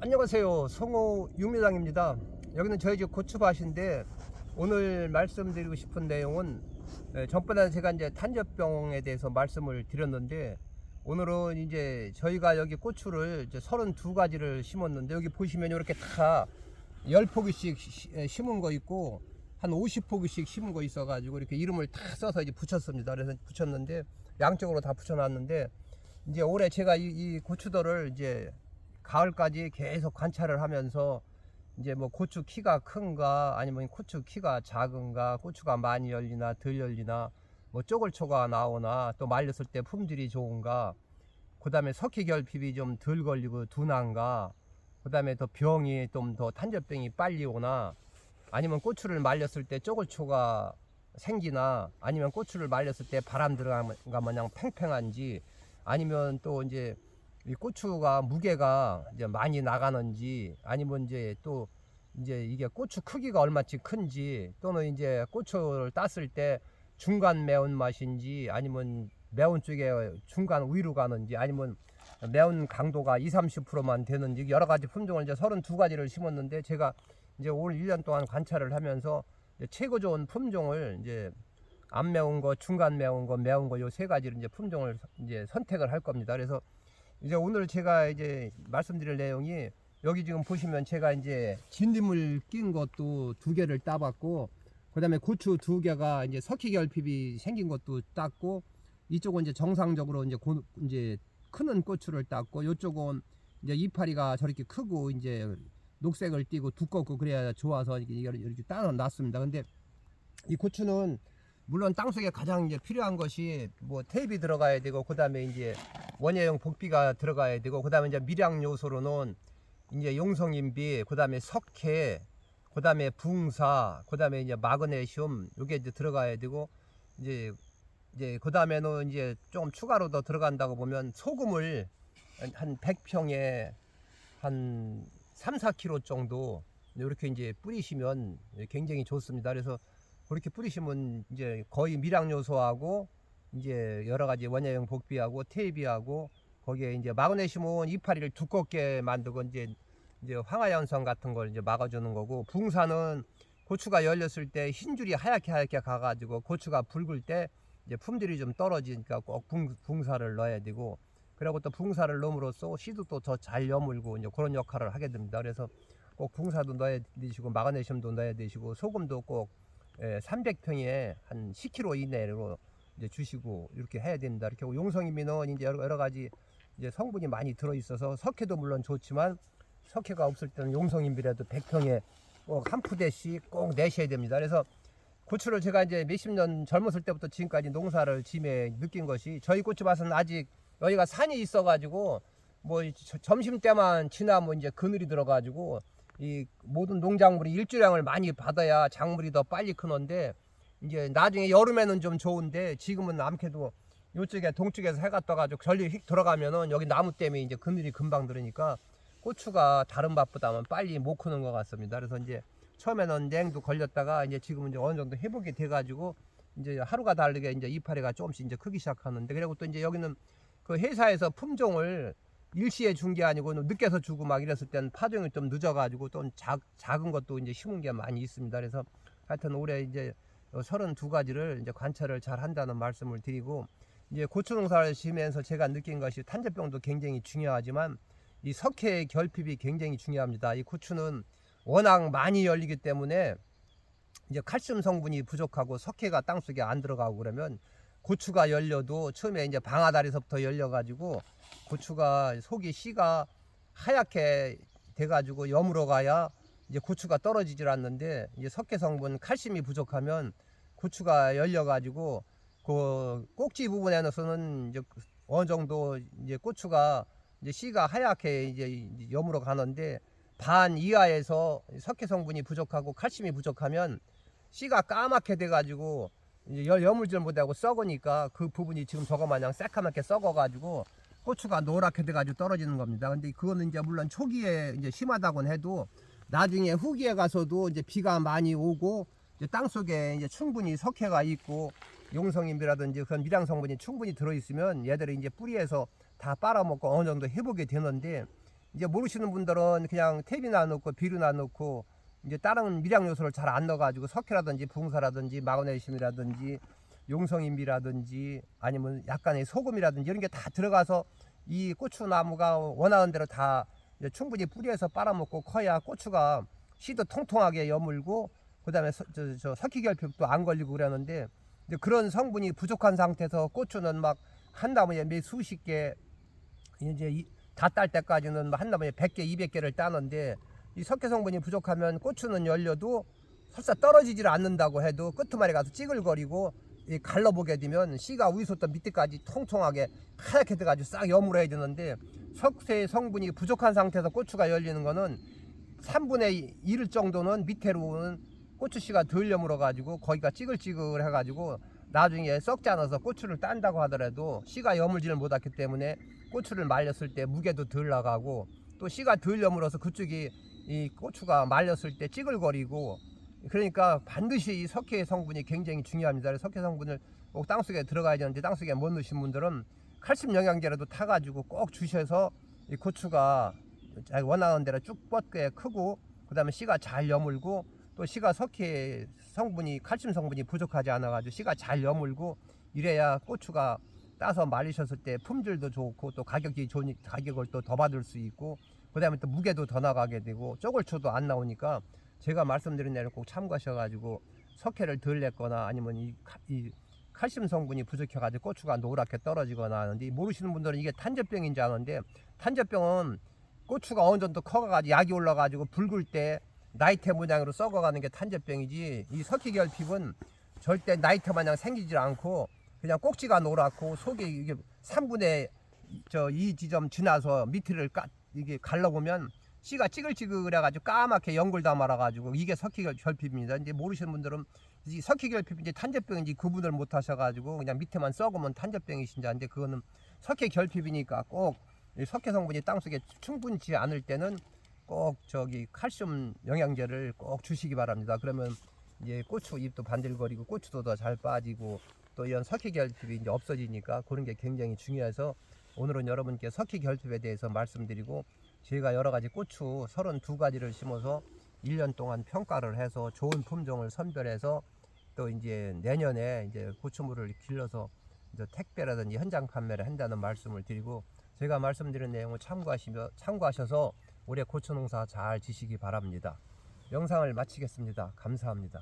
안녕하세요. 성호 유미장입니다. 여기는 저희 집 고추밭인데 오늘 말씀드리고 싶은 내용은 전번에 제가 이제 탄저병에 대해서 말씀을 드렸는데 오늘은 이제 저희가 여기 고추를 이제 32가지를 심었는데 여기 보시면 이렇게 다 10포기씩 심은 거 있고 한 50포기씩 심은 거 있어 가지고 이렇게 이름을 다 써서 이제 붙였습니다. 그래서 붙였는데 양쪽으로 다 붙여놨는데 이제 올해 제가 이 고추들을 이제 가을까지 계속 관찰을 하면서 이제 뭐 고추 키가 큰가 아니면 고추 키가 작은가 고추가 많이 열리나 덜 열리나 뭐 쪼글초가 나오나 또 말렸을 때 품질이 좋은가 그 다음에 석회 결핍이 좀 덜 걸리고 둔한가 그 다음에 더 병이 좀 더 탄저병이 빨리 오나 아니면 고추를 말렸을 때 쪼글초가 생기나 아니면 고추를 말렸을 때 바람 들어가면 그냥 팽팽한지 아니면 또 이제 이 고추가 무게가 이제 많이 나가는지 아니면 이제 또 이제 이게 고추 크기가 얼마치 큰지 또는 이제 고추를 땄을 때 중간 매운맛인지 아니면 매운 쪽에 중간 위로 가는지 아니면 매운 강도가 20-30%만 되는지 여러 가지 품종을 이제 32가지를 심었는데 제가 이제 올 1년 동안 관찰을 하면서 최고 좋은 품종을 이제 안 매운 거, 중간 매운 거, 매운 거 요 세 가지를 이제 품종을 이제 선택을 할 겁니다. 그래서 이제 오늘 제가 이제 말씀드릴 내용이 여기 지금 보시면 제가 이제 진딧물 낀 것도 2개를 따봤고 그 다음에 고추 2개가 이제 석회 결핍이 생긴 것도 땄고 이쪽은 이제 정상적으로 이제 크는 고추를 땄고 이쪽은 이제 이파리가 저렇게 크고 이제 녹색을 띠고 두껍고 그래야 좋아서 이렇게 따서 놨습니다. 근데 이 고추는 물론 땅속에 가장 이제 필요한 것이 뭐 테이프 들어가야 되고 그 다음에 이제 원예용 복비가 들어가야 되고 그 다음에 이제 밀양 요소로는 이제 용성인비 그 다음에 석회 그 다음에 붕사 그 다음에 이제 마그네슘 요게 이제 들어가야 되고 이제 그 다음에는 이제 조금 추가로 더 들어간다고 보면 소금을 한 100평에 한 3-4kg 정도 이렇게 이제 뿌리시면 굉장히 좋습니다. 그래서 그렇게 뿌리시면 이제 거의 밀양 요소하고 이제 여러 가지 원예용 복비하고 테이비하고 거기에 이제 마그네슘은 이파리를 두껍게 만들고 이제 황화연성 같은 걸 이제 막아주는 거고 붕사는 고추가 열렸을 때 흰줄이 하얗게 가가지고 고추가 붉을 때 이제 품질이 좀 떨어지니까 꼭 붕사를 넣어야 되고 그리고 또 붕사를 넣음으로써 씨도 또 더 잘 여물고 이제 그런 역할을 하게 됩니다. 그래서 꼭 붕사도 넣어야 되시고 마그네슘도 넣어야 되시고 소금도 꼭 300평에 한 10kg 이내로 이제 주시고 이렇게 해야 됩니다. 이렇게 하고 용성인비는 이제 여러 가지 이제 성분이 많이 들어 있어서 석회도 물론 좋지만 석회가 없을 때는 용성인비라도 100평에 꼭 한 푸대씩 꼭 내셔야 됩니다. 그래서 고추를 제가 이제 몇십 년 젊었을 때부터 지금까지 농사를 지매 느낀 것이 저희 고추밭은 아직 여기가 산이 있어 가지고 뭐 점심 때만 지나면 이제 그늘이 들어 가지고 이 모든 농작물이 일조량을 많이 받아야 작물이 더 빨리 크는데 이제 나중에 여름에는 좀 좋은데 지금은 암캐도 이쪽에 동쪽에서 해가 떠가지고 전리 휙 들어가면은 여기 나무 때문에 이제 그늘이 금방 들으니까 고추가 다른 밭보다는 빨리 못 크는 것 같습니다. 그래서 이제 처음에는 냉도 걸렸다가 이제 지금은 이제 어느 정도 회복이 돼가지고 이제 하루가 다르게 이제 이파리가 조금씩 이제 크기 시작하는데 그리고 또 이제 여기는 그 회사에서 품종을 일시에 준 게 아니고 늦게서 주고 막 이랬을 때는 파종이 좀 늦어가지고 또 작은 것도 이제 심은 게 많이 있습니다. 그래서 하여튼 올해 이제 32가지를 이제 관찰을 잘 한다는 말씀을 드리고 이제 고추 농사를 지면서 제가 느낀 것이 탄저병도 굉장히 중요하지만 이 석회 결핍이 굉장히 중요합니다. 이 고추는 워낙 많이 열리기 때문에 이제 칼슘 성분이 부족하고 석회가 땅속에 안 들어가고 그러면 고추가 열려도 처음에 이제 방아다리서부터 열려가지고 고추가 속이 씨가 하얗게 돼가지고 여물어 가야 이제 고추가 떨어지질 않는데 이제 석회 성분 칼슘이 부족하면 고추가 열려가지고 그 꼭지 부분에서는 이제 어느 정도 이제 고추가 이제 씨가 하얗게 이제 여물어 가는데 반 이하에서 석회 성분이 부족하고 칼슘이 부족하면 씨가 까맣게 돼가지고 여물질 못하고 썩으니까 그 부분이 지금 저거 마냥 새카맣게 썩어가지고 고추가 노랗게 돼가지고 떨어지는 겁니다. 근데 그거는 이제 물론 초기에 이제 심하다고는 해도 나중에 후기에 가서도 이제 비가 많이 오고 이제 땅 속에 이제 충분히 석회가 있고 용성인비라든지 그런 밀양 성분이 충분히 들어있으면 얘들이 이제 뿌리에서 다 빨아먹고 어느 정도 회복이 되는데 이제 모르시는 분들은 그냥 탭이나 넣고 비료나 넣고 이제 다른 미량 요소를 잘 안 넣어가지고 석회라든지 붕사라든지 마그네슘이라든지 용성인비라든지 아니면 약간의 소금이라든지 이런 게 다 들어가서 이 고추나무가 원하는 대로 다 이제 충분히 뿌리에서 빨아먹고 커야 고추가 씨도 통통하게 여물고 그다음에 석회결핍도 안 걸리고 그러는데 이제 그런 성분이 부족한 상태에서 고추는 막 한 나무에 몇 수십 개 이제 다 딸 때까지는 한 나무에 100개, 200개를 따는데 이 석회 성분이 부족하면 고추는 열려도 설사 떨어지질 않는다고 해도 끄트머리 가서 찌글거리고 이 갈라보게 되면 씨가 위에서부터 밑에까지 통통하게 하얗게 돼가지고 싹 여물어야 되는데 석회 성분이 부족한 상태에서 고추가 열리는 거는 3분의 1 정도는 밑에로는 고추 씨가 덜 여물어 가지고 거기가 찌글찌글 해가지고 나중에 썩지 않아서 고추를 딴다고 하더라도 씨가 여물지를 못했기 때문에 고추를 말렸을 때 무게도 덜 나가고 또 씨가 덜 여물어서 그쪽이 이 고추가 말렸을 때 찌글거리고 그러니까 반드시 이 석회 성분이 굉장히 중요합니다. 석회 성분을 꼭 땅속에 들어가야 되는데 땅속에 못 넣으신 분들은 칼슘 영양제라도 타가지고 꼭 주셔서 이 고추가 자기 원하는 대로 쭉 뻗게 크고 그 다음에 씨가 잘 여물고 또 씨가 석회 성분이 칼슘 성분이 부족하지 않아 가지고 씨가 잘 여물고 이래야 고추가 따서 말리셨을 때 품질도 좋고 또 가격이 좋으니 가격을 또 더 받을 수 있고 그 다음에 또 무게도 더 나가게 되고 쪼글초도 안 나오니까 제가 말씀드린 대로 꼭 참고하셔 가지고 석회를 덜 냈거나 아니면 이 칼슘 성분이 부족해 가지고 고추가 노랗게 떨어지거나 하는데 모르시는 분들은 이게 탄저병인지 아는데 탄저병은 고추가 어느 정도 커가지고 약이 올라가지고 붉을 때 나이테 모양으로 썩어가는 게 탄저병이지 이 석회결핍은 절대 나이테 마냥 생기질 않고 그냥 꼭지가 노랗고 속에 이게 3분의 2 지점 지나서 밑을 이게 갈라보면 씨가 찌글찌글해가지고 까맣게 연골 다 말아가지고 이게 석회결핍입니다. 이제 모르시는 분들은 이 석회결핍인지 탄저병인지 구분을 못 하셔가지고 그냥 밑에만 썩으면 탄저병이신지 아는데 그거는 석회결핍이니까 꼭 석회 성분이 땅속에 충분치 않을 때는 꼭 칼슘 영양제를 꼭 주시기 바랍니다. 그러면 이제 고추 잎도 반들거리고 고추도 더 잘 빠지고 또 이런 석회결핍이 이제 없어지니까 그런 게 굉장히 중요해서 오늘은 여러분께 석회결핍에 대해서 말씀드리고 제가 여러 가지 고추 32가지를 심어서 1년 동안 평가를 해서 좋은 품종을 선별해서 또 이제 내년에 이제 고추물을 길러서 이제 택배라든지 현장 판매를 한다는 말씀을 드리고 제가 말씀드린 내용을 참고하셔서 올해 고추 농사 잘 지시기 바랍니다. 영상을 마치겠습니다. 감사합니다.